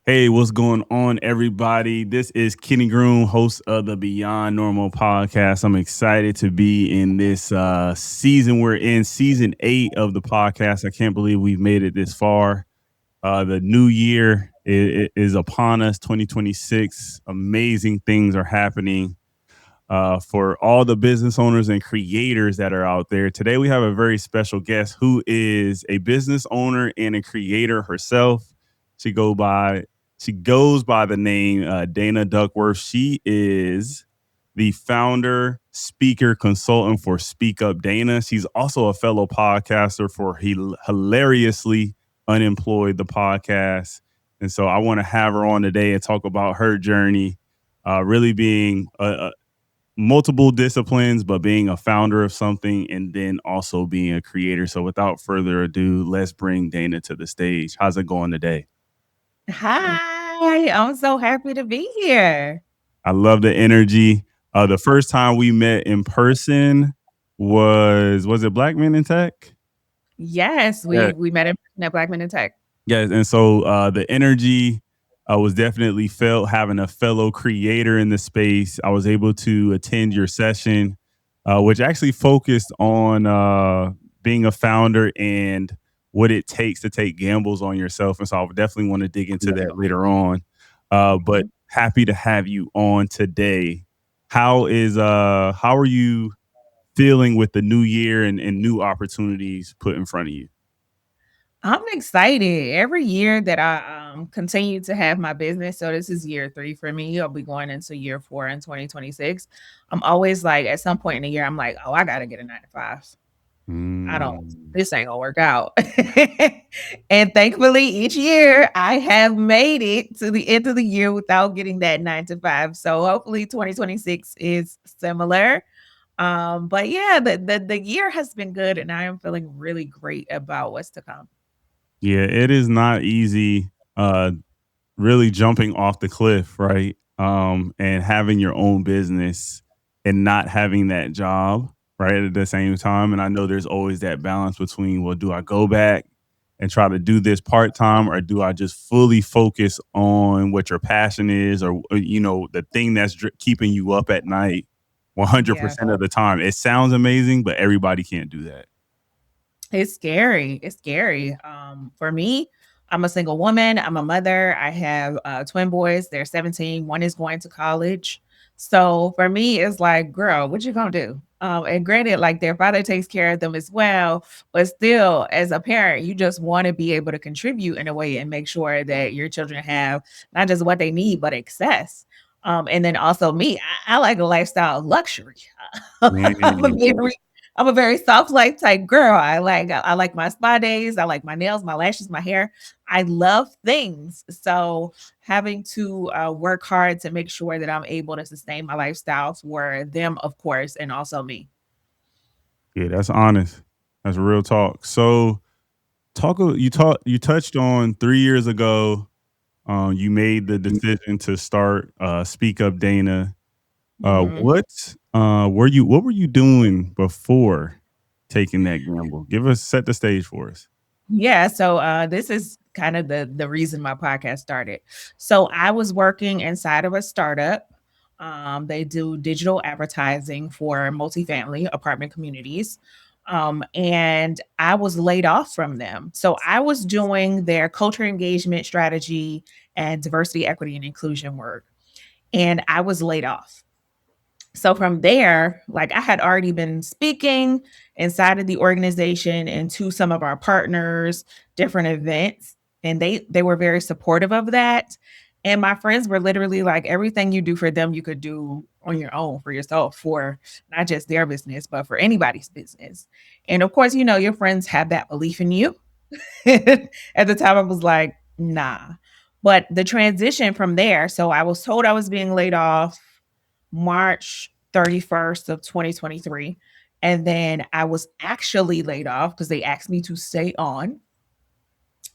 Hey, what's going on, everybody? This is Kenny Groom, host of the Beyond Normal podcast. I'm excited to be in this season. We're in season 8 of the podcast. I can't believe we've made it this far. The new year is upon us, 2026. Amazing things are happening for all the business owners and creators that are out there. Today, we have a very special guest who is a business owner and a creator herself. She go by she goes by the name Dana Duckworth. She is the founder, speaker, consultant for Speak Up Dana. She's also a fellow podcaster for Hilariously Unemployed, the podcast. And so I want to have her on today and talk about her journey, really being multiple disciplines, but being a founder of something and then also being a creator. So without further ado, let's bring Dana to the stage. How's it going today? Hi, I'm so happy to be here. I love the energy. The first time we met in person was it Black Men in Tech? Yes, Yeah. we met in person at Black Men in Tech. Yes, and so the energy was definitely felt having a fellow creator in the space. I was able to attend your session, which actually focused on being a founder and what it takes to take gambles on yourself. And so I would definitely want to dig into that later on. But Mhm. happy to have you on today. How are you feeling with the new year and new opportunities put in front of you? I'm excited. Every year that I continue to have my business, so this is year 3 for me. I'll be going into year 4 in 2026. I'm always like, at some point in the year, I'm like, oh, I gotta get a 9 to 5. I don't. Mm. This ain't gonna work out. And thankfully, each year I have made it to the end of the year without getting that 9 to 5. So hopefully 2026 is similar. But yeah, the year has been good and I am feeling really great about what's to come. Yeah, it is not easy really jumping off the cliff, right? And having your own business and not having that job, right, at the same time. And I know there's always that balance between, well, do I go back and try to do this part time, or do I just fully focus on what your passion is, or the thing that's keeping you up at night Yeah. 100% of the time? It sounds amazing, but everybody can't do that. It's scary. It's scary. For me, I'm a single woman. I'm a mother. I have twin boys. They're 17. One is going to college. So for me, it's like, girl, what you gonna do? And granted, like their father takes care of them as well, but still, as a parent, you just want to be able to contribute in a way and make sure that your children have not just what they need, but excess. And then also me, I like a lifestyle of luxury. I'm a Man. very I'm a very soft life type girl. I like my spa days. I like my nails, my lashes, my hair. I love things. So having to work hard to make sure that I'm able to sustain my lifestyle for them, of course, and also me. Yeah, that's honest. That's real talk. So you touched on 3 years ago. You made the decision to start Speak Up Dana. Mhm. What were you doing before taking that gamble? Set the stage for us. Yeah, so this is kind of the reason my podcast started. So I was working inside of a startup. They do digital advertising for multifamily apartment communities. And I was laid off from them. So I was doing their culture engagement strategy and diversity, equity, and inclusion work. And I was laid off. So from there, like I had already been speaking inside of the organization and to some of our partners, different events, and they were very supportive of that. And my friends were literally like, everything you do for them, you could do on your own for yourself, for not just their business, but for anybody's business. And of course, your friends have that belief in you. At the time, I was like, nah. But the transition from there, so I was told I was being laid off March 31st of 2023. And then I was actually laid off because they asked me to stay on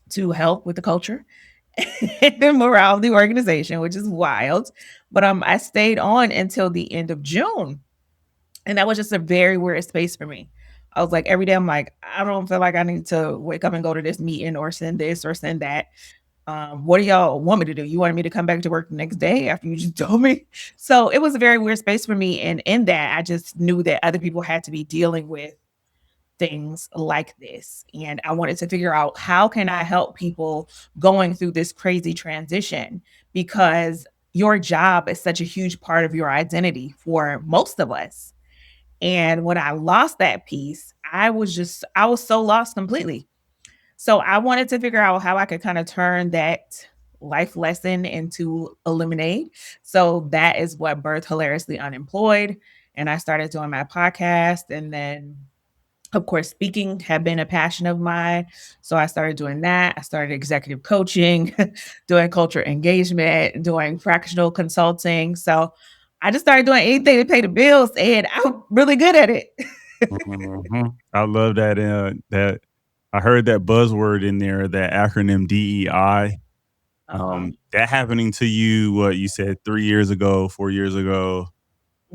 to help with the culture and the morale of the organization, which is wild. But I stayed on until the end of June. And that was just a very weird space for me. I was like, every day, I'm like, I don't feel like I need to wake up and go to this meeting or send this or send that. What do y'all want me to do? You wanted me to come back to work the next day after you just told me? So it was a very weird space for me. And in that, I just knew that other people had to be dealing with things like this. And I wanted to figure out how can I help people going through this crazy transition, because your job is such a huge part of your identity for most of us. And when I lost that piece, I was so lost completely. So I wanted to figure out how I could kind of turn that life lesson into a lemonade. So that is what birthed Hilariously Unemployed. And I started doing my podcast. And then, of course, speaking had been a passion of mine. So I started doing that. I started executive coaching, doing culture engagement, doing fractional consulting. So I just started doing anything to pay the bills, and I'm really good at it. Mhm. I love that, that I heard that buzzword in there, that acronym DEI. Uh-huh. That happening to you, what you said 3 years ago, 4 years ago,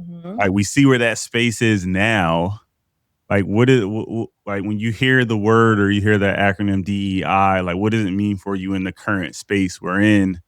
Mhm. like, we see where that space is now. Like, what is like, when you hear the word or you hear that acronym DEI, like, what does it mean for you in the current space we're in?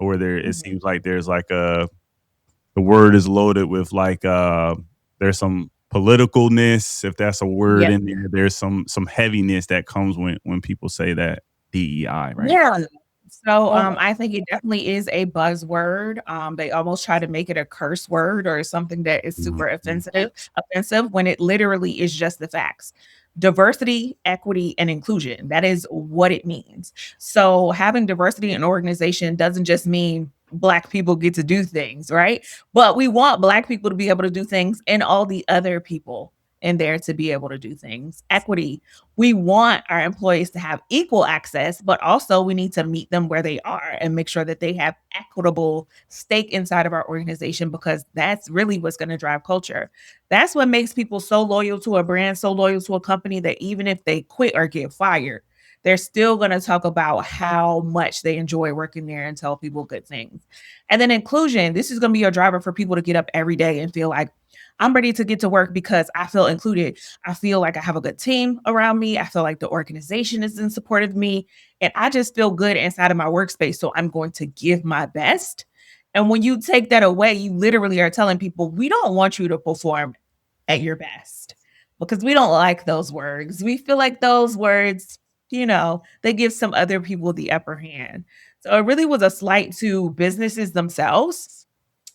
Or there it Mhm. seems like there's like the word is loaded with like, there's some politicalness, if that's a word Yeah. in there. There's some heaviness that comes when people say that DEI, right? Yeah. So, I think it definitely is a buzzword. They almost try to make it a curse word or something that is super Mhm. offensive when it literally is just the facts. Diversity, equity, and inclusion. That is what it means. So, having diversity in an organization doesn't just mean Black people get to do things, right? But we want Black people to be able to do things and all the other people in there to be able to do things. Equity, we want our employees to have equal access, but also we need to meet them where they are and make sure that they have equitable stake inside of our organization, because that's really what's going to drive culture. That's what makes people so loyal to a brand, so loyal to a company, that even if they quit or get fired, they're still going to talk about how much they enjoy working there and tell people good things. And then inclusion, this is going to be a driver for people to get up every day and feel like, I'm ready to get to work because I feel included. I feel like I have a good team around me. I feel like the organization is in support of me. And I just feel good inside of my workspace. So I'm going to give my best. And when you take that away, you literally are telling people, we don't want you to perform at your best, because we don't like those words. We feel like those words, they give some other people the upper hand. So it really was a slight to businesses themselves.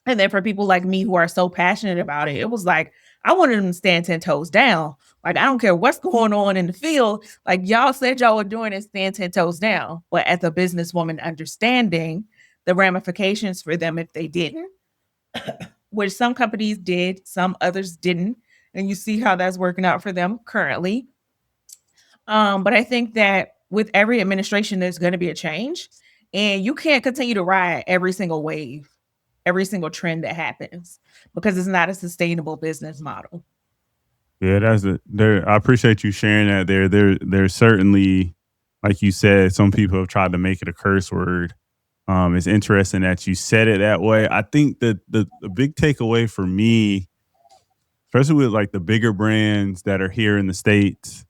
And then for people like me who are so passionate about it, it was like, I wanted them to stand 10 toes down. Like, I don't care what's going on in the field. Like, y'all said y'all were doing it, stand 10 toes down. But as a businesswoman, understanding the ramifications for them if they didn't, which some companies did, some others didn't. And you see how that's working out for them currently. But I think that with every administration, there's going to be a change. And you can't continue to ride every single wave, every single trend that happens, because it's not a sustainable business model. Yeah, that's it. There, I appreciate you sharing that. There's certainly, like you said, some people have tried to make it a curse word. It's interesting that you said it that way. I think that the big takeaway for me, especially with like the bigger brands that are here in the States,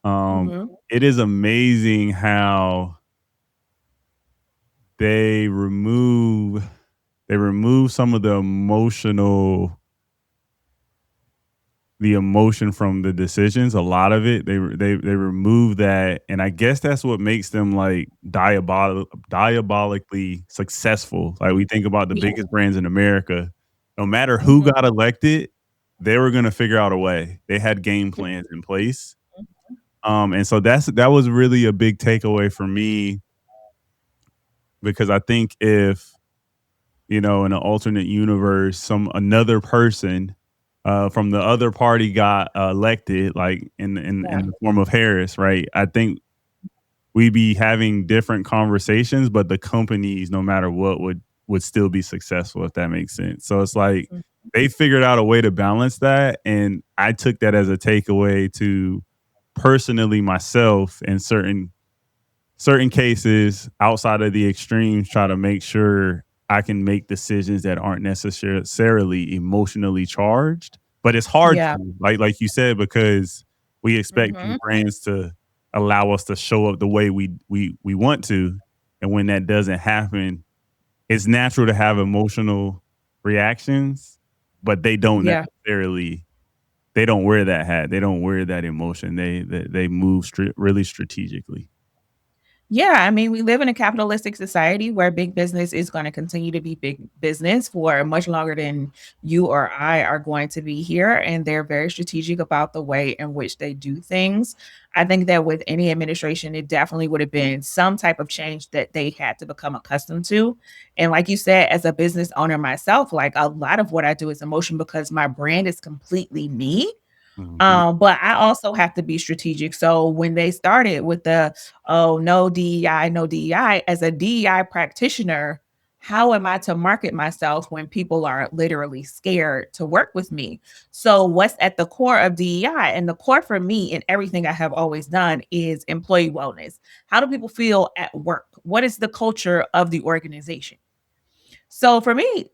Mhm. it is amazing how they remove they remove some of the emotion from the decisions. A lot of it, they remove that, and I guess that's what makes them like diabolically successful. Like, we think about the Yeah. biggest brands in America, no matter who Mhm. got elected, they were going to figure out a way. They had game plans in place, and so that was really a big takeaway for me, because I think if, in an alternate universe, some another person from the other party got elected, like Yeah. in the form of Harris, right? I think we'd be having different conversations, but the companies, no matter what, would still be successful, if that makes sense. So it's like Mhm. they figured out a way to balance that, and I took that as a takeaway to personally myself in certain cases outside of the extremes, try to make sure I can make decisions that aren't necessarily emotionally charged. But it's hard Yeah. to, like you said, because we expect these Mhm. brands to allow us to show up the way we want to, And when that doesn't happen, it's natural to have emotional reactions, but they don't Yeah. necessarily they don't wear that hat. They don't wear that emotion. They move really strategically. Yeah, I mean, we live in a capitalistic society where big business is going to continue to be big business for much longer than you or I are going to be here. And they're very strategic about the way in which they do things. I think that with any administration, it definitely would have been some type of change that they had to become accustomed to. And like you said, as a business owner myself, like a lot of what I do is emotion because my brand is completely me. Mhm. But I also have to be strategic. So when they started with the, oh, no DEI, no DEI, as a DEI practitioner, how am I to market myself when people are literally scared to work with me? So, what's at the core of DEI? And the core for me in everything I have always done is employee wellness. How do people feel at work? What is the culture of the organization? So, for me,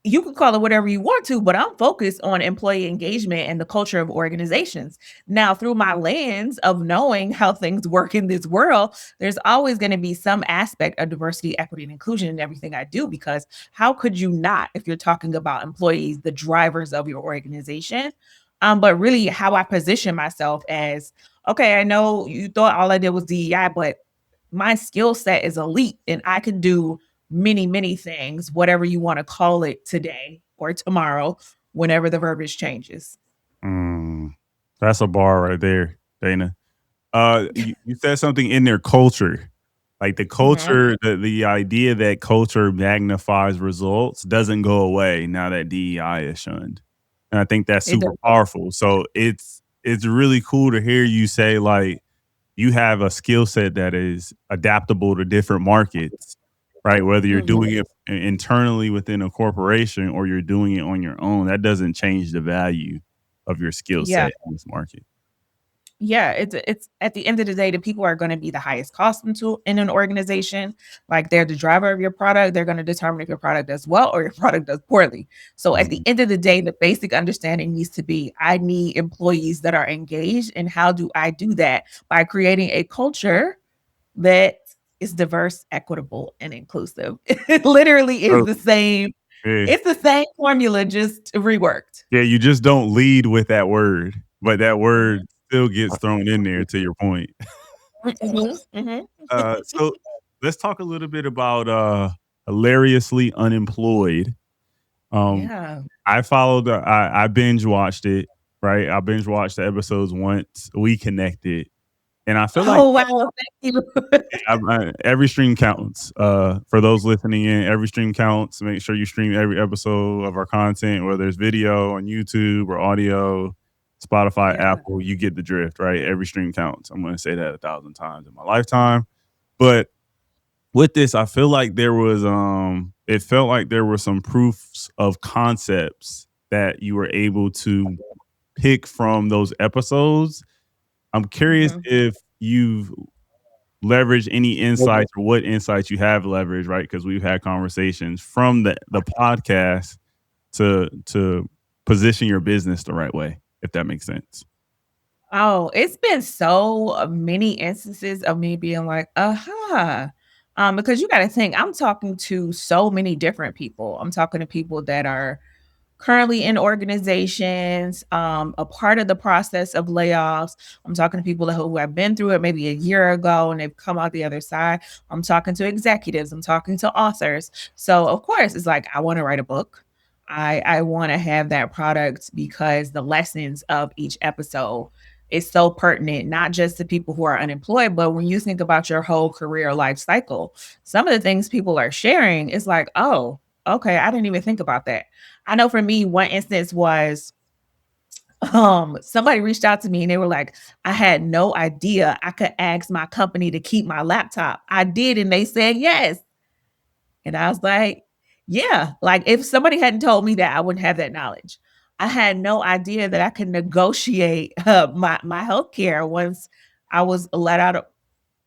you can call it whatever you want to, but I'm focused on employee engagement and the culture of organizations. Now, through my lens of knowing how things work in this world, there's always going to be some aspect of diversity, equity, and inclusion in everything I do, because how could you not if you're talking about employees, the drivers of your organization? But really, how I position myself as okay, I know you thought all I did was DEI, but my skill set is elite and I can do many, many things, whatever you want to call it today or tomorrow, whenever the verbiage changes. Mm, that's a bar right there, Dana. You said something in their culture, like the Mhm. culture, the idea that culture magnifies results doesn't go away now that DEI is shunned, and I think that's It super does. powerful. So it's really cool to hear you say like you have a skill set that is adaptable to different markets, right? Whether you're Mhm. doing it internally within a corporation or you're doing it on your own, that doesn't change the value of your skill Yeah. set in this market. Yeah, it's at the end of the day, the people are gonna be the highest cost into in an organization. Like they're the driver of your product. They're gonna determine if your product does well or your product does poorly. So at the Mhm. end of the day, the basic understanding needs to be I need employees that are engaged. And how do I do that? By creating a culture that is diverse, equitable, and inclusive. It literally is So, the same. yeah. It's the same formula, just reworked. Yeah, you just don't lead with that word, but that Mhm. word still gets thrown in there to your point. Mhm, mhm. So let's talk a little bit about hilariously unemployed. Um, Yeah. I binge watched it, right? I binge watched the episodes once. We connected. And I feel like Oh, wow, thank you. every stream counts. For those listening in, every stream counts. Make sure you stream every episode of our content, whether it's video on YouTube or audio, Spotify, Yeah. Apple. You get the drift, right? Every stream counts. I'm going to say that 1,000 times in my lifetime. But with this, I feel like it felt like there were some proofs of concepts that you were able to pick from those episodes. I'm curious Mhm. if you've leverage any insights or what insights you have leveraged, right? Because we've had conversations from the podcast to position your business the right way, if that makes sense. Oh, it's been so many instances of me being like, "Aha." Because you gotta think, I'm talking to so many different people. I'm talking to people that are currently in organizations, a part of the process of layoffs. I'm talking to people who have been through it maybe a year ago and they've come out the other side. I'm talking to executives. I'm talking to authors. So of course, it's like I want to write a book. I want to have that product because the lessons of each episode is so pertinent, not just to people who are unemployed, but when you think about your whole career life cycle, some of the things people are sharing is like, oh, okay, I didn't even think about that. I know for me, one instance was somebody reached out to me and they were like, I had no idea I could ask my company to keep my laptop. I did, and they said yes. And I was like, yeah, like if somebody hadn't told me that, I wouldn't have that knowledge. I had no idea that I could negotiate my health care once I was let out.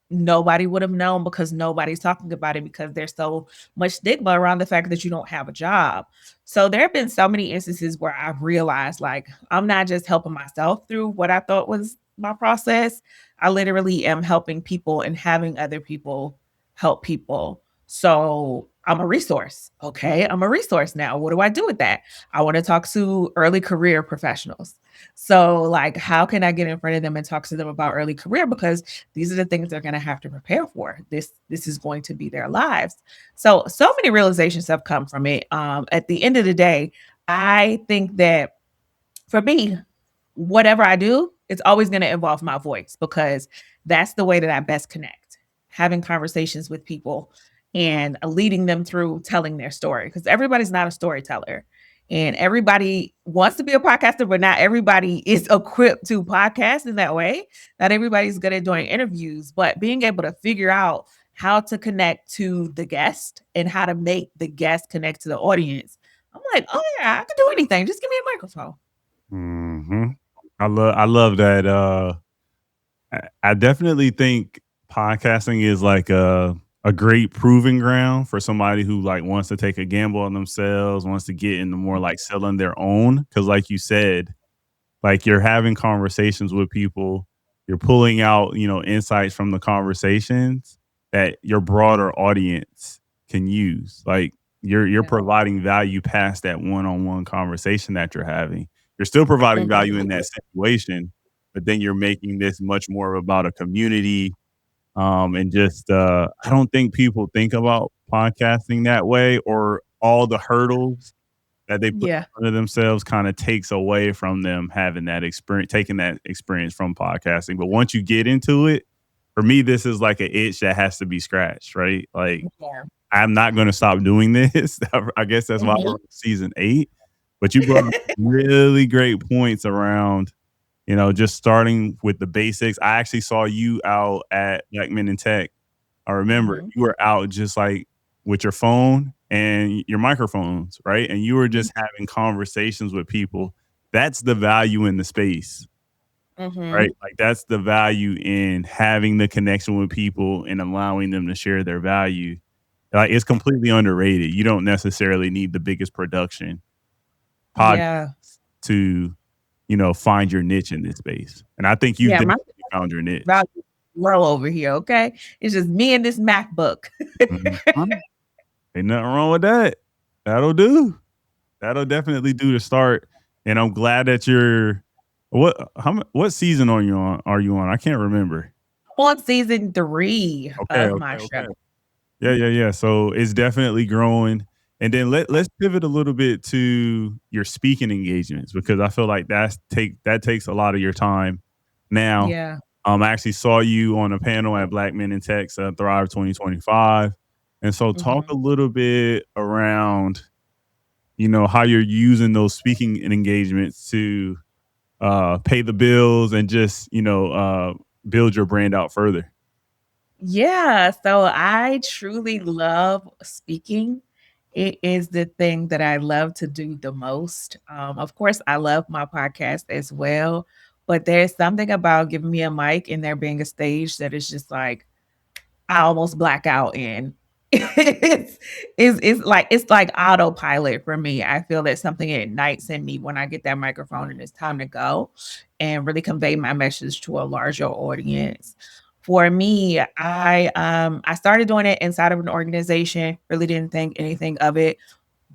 Nobody would have known because nobody's talking about it because there's so much stigma around the fact that you don't have a job. So there have been so many instances where I've realized like I'm not just helping myself through what I thought was my process. I literally am helping people and having other people help people. So I'm a resource. Okay. I'm a resource now. What do I do with that? I want to talk to early career professionals. So, like, how can I get in front of them and talk to them about early career? Because these are the things they're going to have to prepare for. This is going to be their lives. So many realizations have come from it. At the end of the day, I think that for me, whatever I do, it's always going to involve my voice because that's the way that I best connect. Having conversations with people and leading them through telling their story because everybody's not a storyteller. And everybody wants to be a podcaster, but not everybody is equipped to podcast in that way. Not everybody's good at doing interviews, but being able to figure out how to connect to the guest and how to make the guest connect to the audience. I'm like, oh yeah, I can do anything. Just give me a microphone. Hmm. I love that. I definitely think podcasting is like a great proving ground for somebody who like wants to take a gamble on themselves, wants to get into more like selling their own. Because like you said, like you're having conversations with people, you're pulling out insights from the conversations that your broader audience can use. Like you're Yeah. providing value past that one-on-one conversation that you're having. You're still providing value in that situation, but then you're making this much more about a community. And just I don't think people think about podcasting that way, or all the hurdles that they put Yeah. in front of themselves kind of takes away from them having that experience, taking that experience from podcasting. But once you get into it, for me, this is like an itch that has to be scratched, right? Like Yeah. I'm not going to stop doing this. I guess that's why we're Mhm. on season 8. But you brought up really great points around, just starting with the basics. I actually saw you out at Black Men in Tech. I remember Mhm. you were out just like with your phone and your microphones, right? And you were just having conversations with people. That's the value in the space, right? Mhm. Like that's the value in having the connection with people and allowing them to share their value. Like it's completely underrated. You don't necessarily need the biggest production podcast Yeah. to, find your niche in this space. And I think you've Yeah, my definitely found your niche. value low over here, okay? It's just me and this MacBook. Mhm. Ain't nothing wrong with that. That'll do. That'll definitely do to start. And I'm glad that you're what season are you on? I can't remember. On season 3 Okay, of okay, my show. okay. Yeah, yeah, yeah. So it's definitely growing. And then let's pivot a little bit to your speaking engagements because I feel like that takes a lot of your time now. Yeah. I actually saw you on a panel at Black Men in Tech Thrive 2025. And so talk a Mhm. little bit around, how you're using those speaking engagements to pay the bills and just, build your brand out further. Yeah, so I truly love speaking. It is the thing that I love to do the most. Of course, I love my podcast as well, but there's something about giving me a mic and there being a stage that is just like I almost black out in. It's it's like autopilot for me. I feel that something ignites in me when I get that microphone and it's time to go and really convey my message to a larger audience. For me, I started doing it inside of an organization, really didn't think anything of it.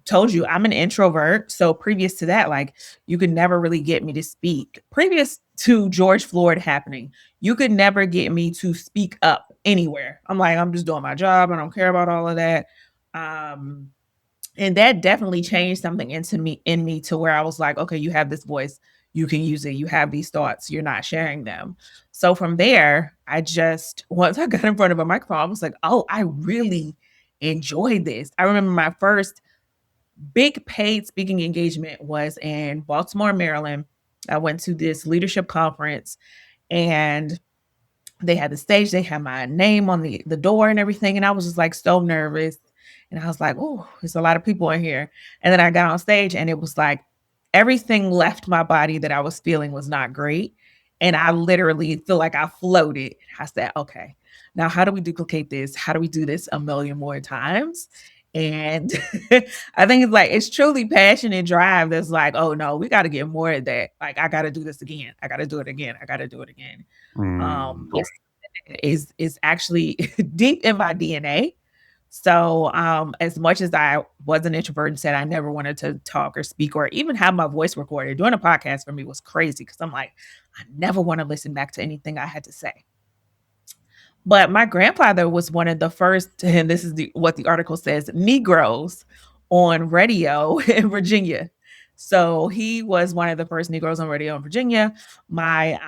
Told you I'm an introvert. So previous to that, like you could never really get me to speak. Previous to George Floyd happening, you could never get me to speak up anywhere. I'm like, I'm just doing my job. I don't care about all of that. Um, and that definitely changed something in me to where I was like, okay, you have this voice, you can use it. You have these thoughts, you're not sharing them. So from there, I just once I got in front of a microphone, I was like, oh, I really enjoyed this. I remember my first big paid speaking engagement was in Baltimore, Maryland. I went to this leadership conference and they had the stage, they had my name on the door and everything. And I was just like so nervous. And I was like, oh, there's a lot of people in here. And then I got on stage and it was like everything left my body that I was feeling was not great. And I literally feel like I floated. I said, okay, now how do we duplicate this? How do we do this a million more times? And I think it's like it's truly passion and drive that's like, oh no, we got to get more of that. Like I got to do this again. I got to do it again. I got to do it again. Mm. Yes. is actually deep in my DNA. So, as much as I was an introvert and said I never wanted to talk or speak or even have my voice recorded, doing a podcast for me was crazy because I'm like, I never want to listen back to anything I had to say. But my grandfather was one of the first, and this is what the article says, Negroes on radio in Virginia. So he was one of the first Negroes on radio in Virginia. My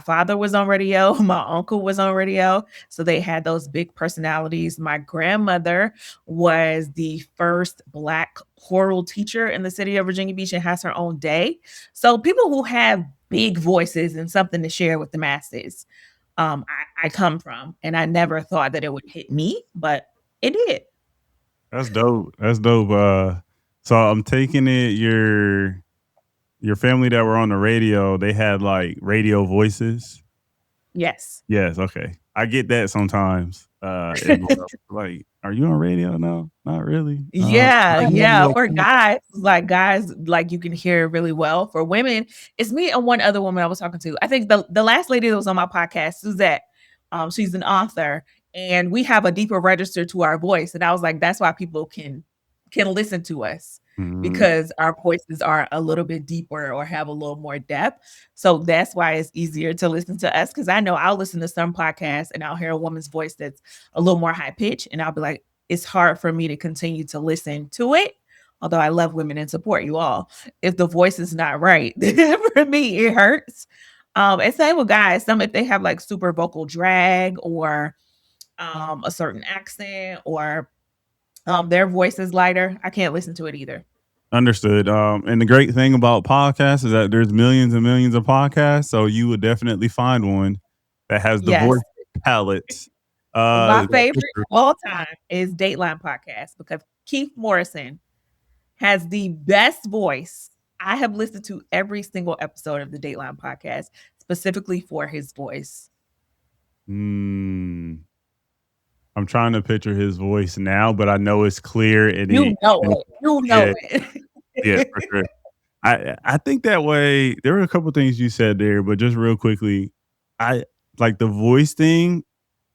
father was on radio. My uncle was on radio. So they had those big personalities. My grandmother was the first Black choral teacher in the city of Virginia Beach and has her own day. So people who have big voices and something to share with the masses, I come from, and I never thought that it would hit me, but it did. That's dope. That's dope. So I'm taking it your family that were on the radio, they had like radio voices. Yes. Yes, okay. I get that sometimes. As well. Like, are you on radio? No, not really. Yeah, I have yeah. no For clue. guys, like you can hear really well. For women, it's me and one other woman I was talking to. I think the last lady that was on my podcast, Suzette, she's an author, and we have a deeper register to our voice. And I was like, that's why people can listen to us Mhm. because our voices are a little bit deeper or have a little more depth. So that's why it's easier to listen to us. Cause I know I'll listen to some podcasts and I'll hear a woman's voice that's a little more high pitched, and I'll be like, it's hard for me to continue to listen to it. Although I love women and support you all. If the voice is not right, for me, it hurts. And same with guys. Some if they have like super vocal drag or a certain accent or their voice is lighter, I can't listen to it either. Understood. And the great thing about podcasts is that there's millions and millions of podcasts, so you would definitely find one that has the Yes. voice palette. My That favorite picture. of all time is Dateline Podcast because Keith Morrison has the best voice. I have listened to every single episode of the Dateline Podcast specifically for his voice. Mm, I'm trying to picture his voice now, but I know it's clear and You know it. You yeah, know yeah, for it. sure. I think that way. There were a couple things you said there, but just real quickly, I like the voice thing.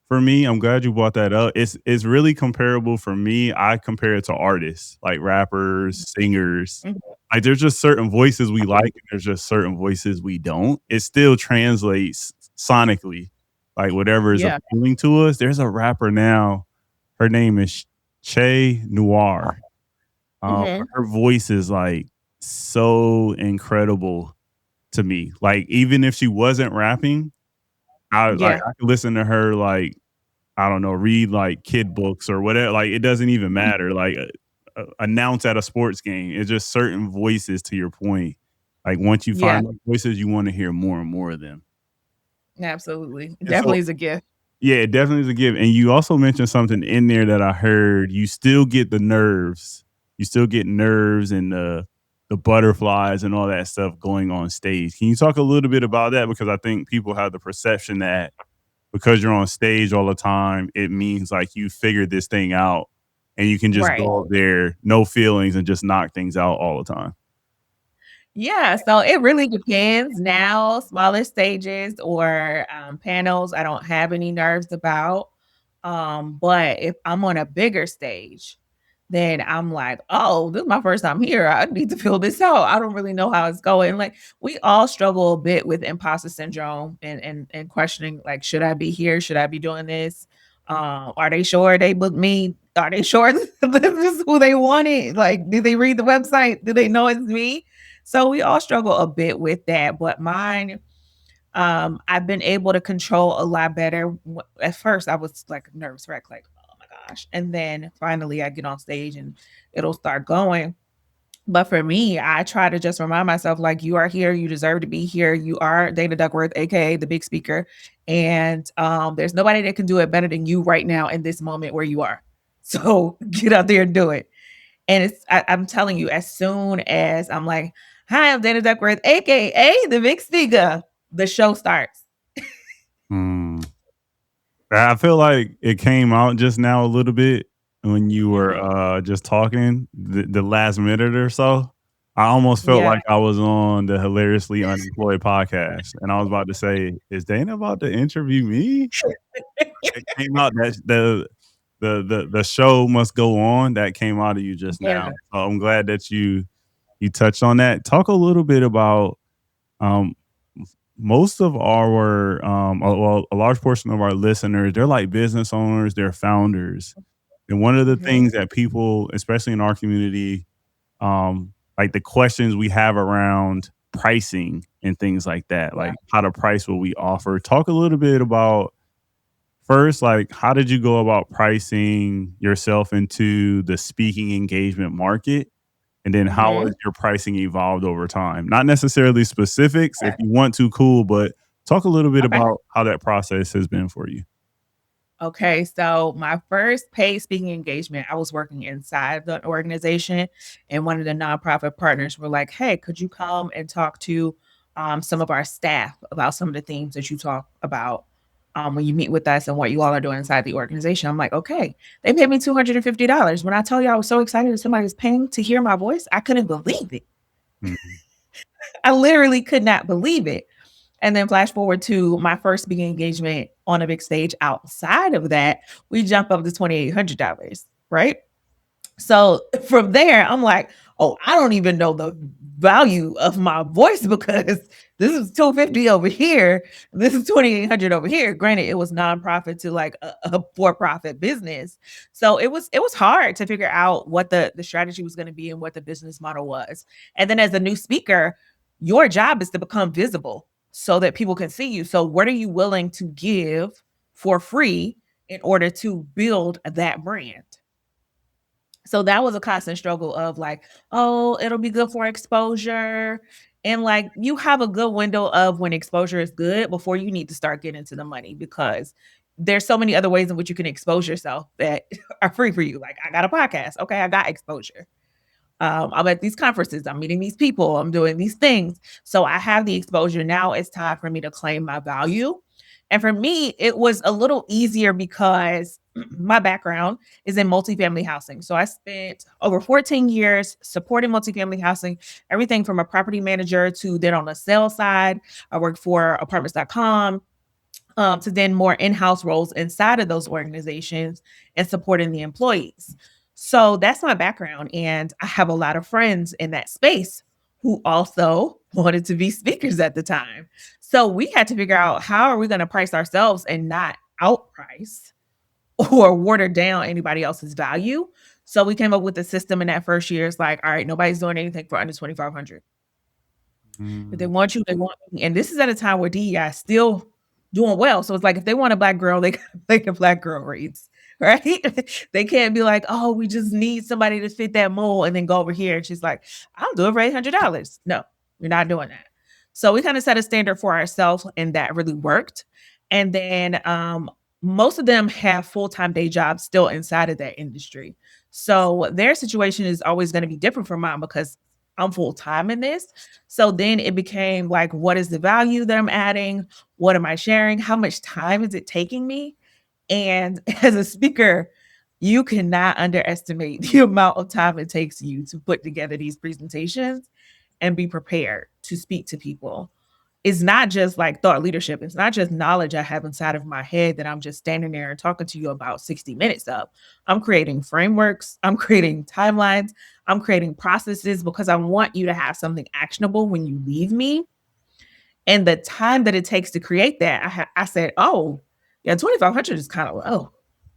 For me, I'm glad you brought that up. It's really comparable for me. I compare it to artists, like rappers, singers. Mhm. Like there's just certain voices we like, and there's just certain voices we don't. It still translates sonically, like whatever is Yeah. appealing to us. There's a rapper now. Her name is Che Noir. Mhm. Her voice is like so incredible to me. Like even if she wasn't rapping, Yeah. I could listen to her like I don't know, read like kid books or whatever. Like it doesn't even Mhm. matter. Like announce at a sports game. It's just certain voices. To your point, like once you Yeah. find those voices, you want to hear more and more of them. Absolutely. And so, Definitely is a gift. yeah, it definitely is a give. And you also mentioned something in there that I heard. You still get the nerves. You still get nerves and the butterflies and all that stuff going on stage. Can you talk a little bit about that? Because I think people have the perception that because you're on stage all the time, it means like you figured this thing out and you can just Right. go up there, no feelings, and just knock things out all the time. Yeah, so it really depends. Now, smaller stages or, panels, I don't have any nerves about. But if I'm on a bigger stage, then I'm like, "Oh, this is my first time here. I need to feel this out. I don't really know how it's going." Like, we all struggle a bit with imposter syndrome and questioning, like, "Should I be here? Should I be doing this? Are they sure they booked me? Are they sure this is who they wanted? Like, did they read the website? Do they know it's me?" So we all struggle a bit with that, but mine, I've been able to control a lot better. At first, I was like a nervous wreck, like, oh my gosh. And then finally, I get on stage and it'll start going. But for me, I try to just remind myself, like, you are here, you deserve to be here. You are Dana Duckworth, aka the big speaker. And there's nobody that can do it better than you right now in this moment where you are. So get out there and do it. And I'm telling you, as soon as I'm like, "Hi, I'm Dana Duckworth, AKA the Big Speaker," the show starts. Hmm. I feel like it came out just now a little bit when you were Mhm. just talking the last minute or so. I almost felt Yeah. like I was on the Hilariously Unemployed podcast, and I was about to say, "Is Dana about to interview me?" It came out that the show must go on that came out of you just Yeah. now. So I'm glad that you touched on that. Talk a little bit about um most of our well, a large portion of our listeners, they're like business owners, they're founders. And one of the Mhm. things that people, especially in our community, like the questions we have around pricing and things like that, Yeah. like how to price what we offer. Talk a little bit about first, like how did you go about pricing yourself into the speaking engagement market? And then how has Mhm. your pricing evolved over time? Not necessarily specifics. If Okay. you want to, cool, but talk a little bit Okay. about how that process has been for you. Okay, so my first paid speaking engagement, I was working inside the organization, and one of the nonprofit partners were like, "Hey, could you come and talk to some of our staff about some of the things that you talk about when you meet with us and what you all are doing inside the organization?" I'm like, "Okay." They paid me $250. When I tell you I was so excited that somebody was paying to hear my voice, I couldn't believe it. Mhm. I literally could not believe it. And then flash forward to my first big engagement on a big stage outside of that, we jump up to $2,800, right? So from there, I'm like, "Oh, I don't even know the value of my voice because this is 250 over here. This is 2,800 over here." Granted, it was nonprofit to like a for-profit business. So it was hard to figure out what the strategy was going to be and what the business model was. And then as a new speaker, your job is to become visible so that people can see you. So what are you willing to give for free in order to build that brand? So that was a constant struggle of like, "Oh, it'll be good for exposure." And like you have a good window of when exposure is good before you need to start getting into the money because there's so many other ways in which you can expose yourself that are free for you. Like I got a podcast. Okay, I got exposure. I'm at these conferences, I'm meeting these people, I'm doing these things. So I have the exposure. Now it's time for me to claim my value. And for me, it was a little easier because my background is in multifamily housing. So I spent over 14 years supporting multifamily housing, everything from a property manager to then on the sales side. I worked for apartments.com to then more in-house roles inside of those organizations and supporting the employees. So that's my background, and I have a lot of friends in that space who also wanted to be speakers at the time. So we had to figure out how are we going to price ourselves and not outprice or water down anybody else's value. So we came up with a system in that first year. It's like, all right, nobody's doing anything for under 2,500. If they Mm, want you, they want me. And this is at a time where DEI is still doing well. So it's like if they want a black girl, they gotta make a black girl rates, right? They can't be like, "Oh, we just need somebody to fit that mold," and then go over here. And she's like, "I'll do it for $800." No, you're not doing that. So we kind of set a standard for ourselves, and that really worked. And then most of them have full-time day jobs still inside of that industry. So their situation is always going to be different from mine because I'm full-time in this. So then it became like, what is the value that I'm adding? What am I sharing? How much time is it taking me? And as a speaker, you cannot underestimate the amount of time it takes you to put together these presentations and be prepared to speak to people. It's not just like thought leadership. It's not just knowledge I have inside of my head that I'm just standing there and talking to you about 60 minutes of. I'm creating frameworks, I'm creating timelines, I'm creating processes because I want you to have something actionable when you leave me. And the time that it takes to create that, I said, "Oh, yeah, 2,500 is kind of low."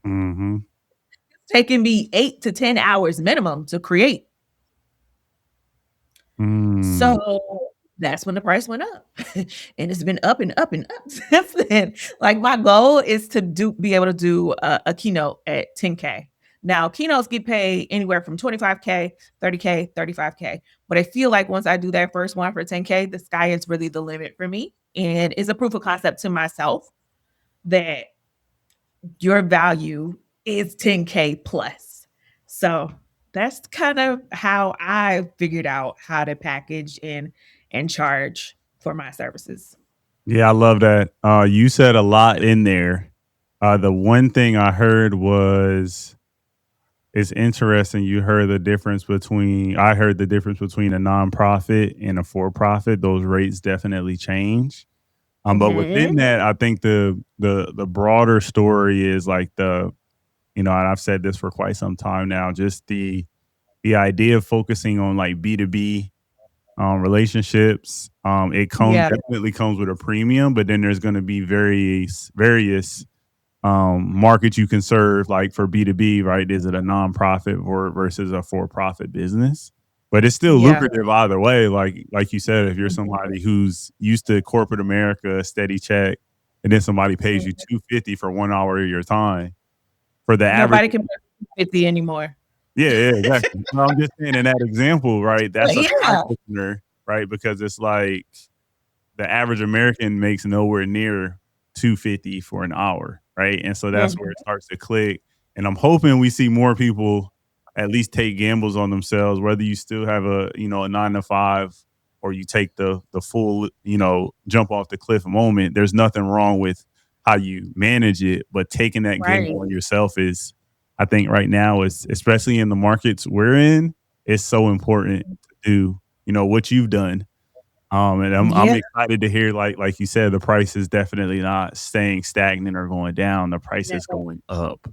mhm, It's taking me 8 to 10 hours minimum to create. mm. So, that's when the price went up, and it's been up and up and up since then. Like, my goal is to be able to do a keynote at 10K. Now, keynotes get paid anywhere from 25K, 30K, 35K, but I feel like once I do that first one for 10K, the sky is really the limit for me, and it's a proof of concept to myself that your value is 10K plus. So that's kind of how I figured out how to package and charge for my services. Yeah, I love that. You said a lot in there. The one thing I heard was It's interesting. You heard the difference between, I heard the difference between a nonprofit and a for profit. Those rates definitely change. But within Mhm. that, I think the broader story is like and I've said this for quite some time now, just the idea of focusing on like B2B relationships. It Yeah. definitely comes with a premium, but then there's going to be various markets you can serve, like for B2B, right? Is it a nonprofit or versus a for-profit business? But it's still Yeah. lucrative either way. Like you said, if you're Mhm. somebody who's used to corporate America, a steady check, and then somebody pays you Mhm. $250 for 1 hour of your time, for the average, Nobody can pay 50 anymore. yeah, yeah, exactly. Well, I'm just saying in that example, right? That's a eye Yeah. opener, right? Because it's like the average American makes nowhere near 250 for an hour, right? And so that's where Mhm. it starts to click. And I'm hoping we see more people at least take gambles on themselves, whether you still have a 9 to 5 or you take the full, jump off the cliff moment. There's nothing wrong with how you manage it, but taking that Right. gamble on yourself is, I think right now is, especially in the markets we're in, it's so important to do, what you've done, and I'm Yeah. excited to hear, like you said, the price is definitely not staying stagnant or going down. The price is Never. going up.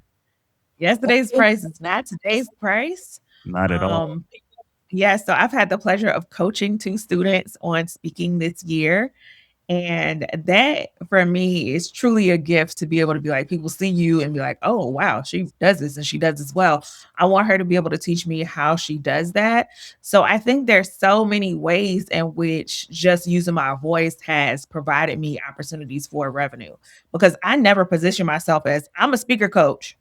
Yesterday's price is not today's price. Not at all. Um, yeah, so I've had the pleasure of coaching 2 students on speaking this year. And that for me is truly a gift to be able to be like, people see you and be like, oh, wow, she does this and she does this well. I want her to be able to teach me how she does that. So I think there's so many ways in which just using my voice has provided me opportunities for revenue because I never position myself as I'm a speaker coach.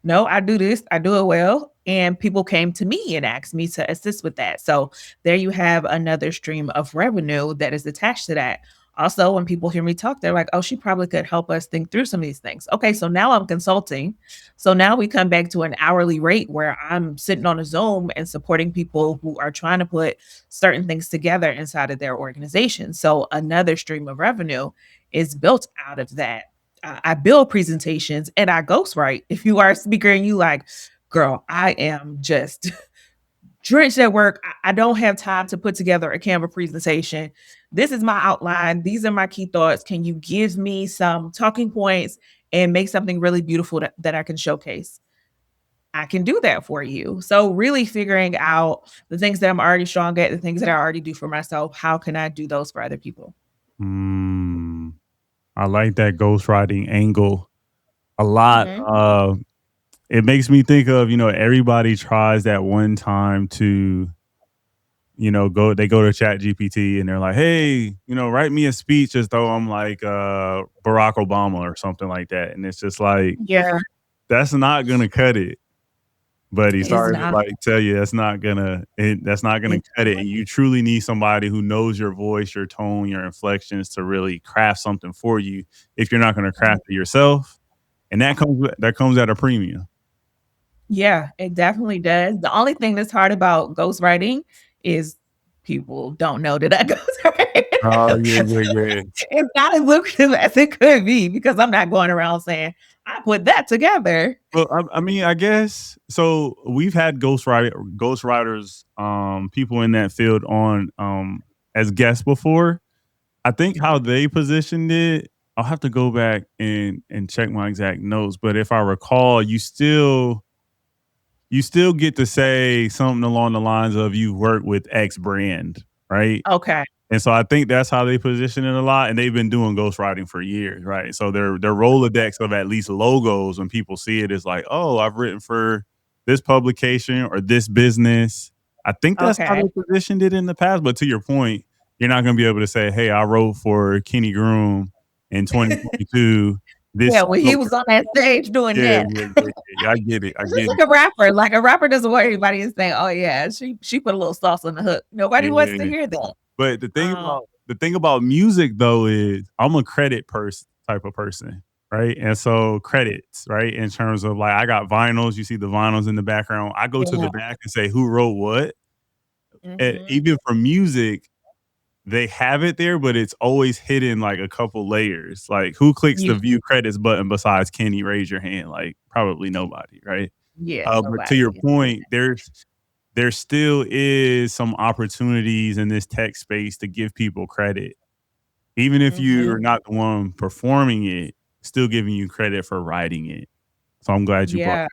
No, I do this, I do it well. And people came to me and asked me to assist with that. So there you have another stream of revenue that is attached to that. Also, when people hear me talk, they're like, "Oh, she probably could help us think through some of these things." Okay, so now I'm consulting. So now we come back to an hourly rate where I'm sitting on a Zoom and supporting people who are trying to put certain things together inside of their organization. So another stream of revenue is built out of that. I build presentations and I ghostwrite. If you are a speaker and you like, girl, I am just drenched at work. I don't have time to put together a Canva presentation. This is my outline. These are my key thoughts. Can you give me some talking points and make something really beautiful that I can showcase? I can do that for you. So, really figuring out the things that I'm already strong at, the things that I already do for myself. How can I do those for other people? Mm, I like that ghostwriting angle a lot. Mhm. It makes me think of, everybody tries that one time to, they go to Chat GPT and they're like, hey, write me a speech as though I'm like Barack Obama or something like that. And it's just like, Yeah, that's not gonna cut it. But he's it's starting to not. like tell you that's not gonna It's cut it. not. And you truly need somebody who knows your voice, your tone, your inflections to really craft something for you if you're not gonna craft it yourself. And that comes at a premium. Yeah, it definitely does. The only thing that's hard about ghostwriting is people don't know that I Oh, ghostwrite. yeah, yeah, yeah. It's not as lucrative as it could be because I'm not going around saying, "I put that together." Well, I mean, I guess so. We've had ghostwriters, people in that field on as guests before. I think how they positioned it, I'll have to go back and check my exact notes, but if I recall, you still get to say something along the lines of you work with X brand, right? Okay. And so I think that's how they position it a lot, and they've been doing ghostwriting for years, right? So their Rolodex of at least logos when people see it is like, oh, I've written for this publication or this business. I think that's how Okay. they positioned it in the past. But to your point, you're not going to be able to say, hey, I wrote for Kenny Groom in 2022. Yeah, This, when he was on that stage doing yeah, that. yeah, yeah, yeah. I get it. I Just get it. like a rapper. Like a rapper doesn't want anybody to say, "Oh yeah, she put a little sauce on the hook." Nobody wants to Yeah. hear that. But Um, the thing about music though is I'm a credit type of person, right? And so credits, right? In terms of like I got vinyls, you see the vinyls in the background. I go to yeah. the back and say who wrote what. Mhm. Even for music, they have it there, but it's always hidden like a couple layers. Like who clicks the You view credits button besides Kenny? Raise your hand. Like probably nobody, right? Yeah, But to your nobody. point, there still is some opportunities in this tech space to give people credit. Even if you are Mhm. not the one performing it, still giving you credit for writing it. So I'm glad you brought Yeah.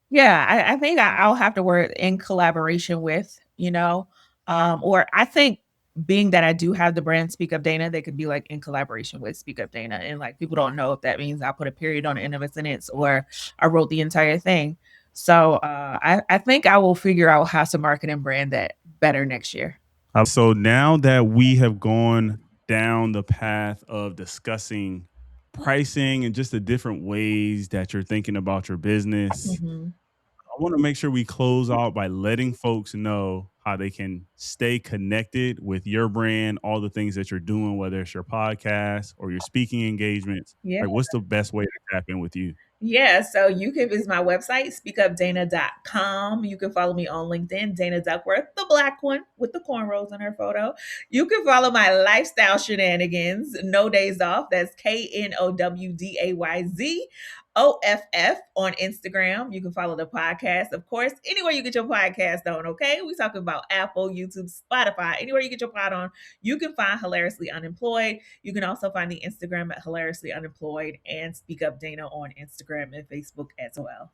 Yeah, I think I'll have to work in collaboration with, or I think being that I do have the brand Speak Up Dana, they could be like in collaboration with Speak Up Dana. And like people don't know if that means I put a period on the end of a sentence or I wrote the entire thing. So I think I will figure out how to market and brand that better next year. so now that we have gone down the path of discussing pricing and just the different ways that you're thinking about your business, Mhm. I want to make sure we close out by letting folks know how they can stay connected with your brand, all the things that you're doing, whether it's your podcast or your speaking engagements. Yeah. Like, what's the best way to tap in with you? Yeah, so you can visit my website, speakupdana.com. You can follow me on LinkedIn, Dana Duckworth, the black one with the cornrows in her photo. You can follow my lifestyle shenanigans, No Days Off. That's KNOWDAYZOFF on Instagram. You can follow the podcast, of course, anywhere you get your podcast on, okay? We talking about Apple, YouTube, Spotify, anywhere you get your pod on, you can find Hilariously Unemployed. You can also find the Instagram at Hilariously Unemployed and Speak Up Dana on Instagram and Facebook as well.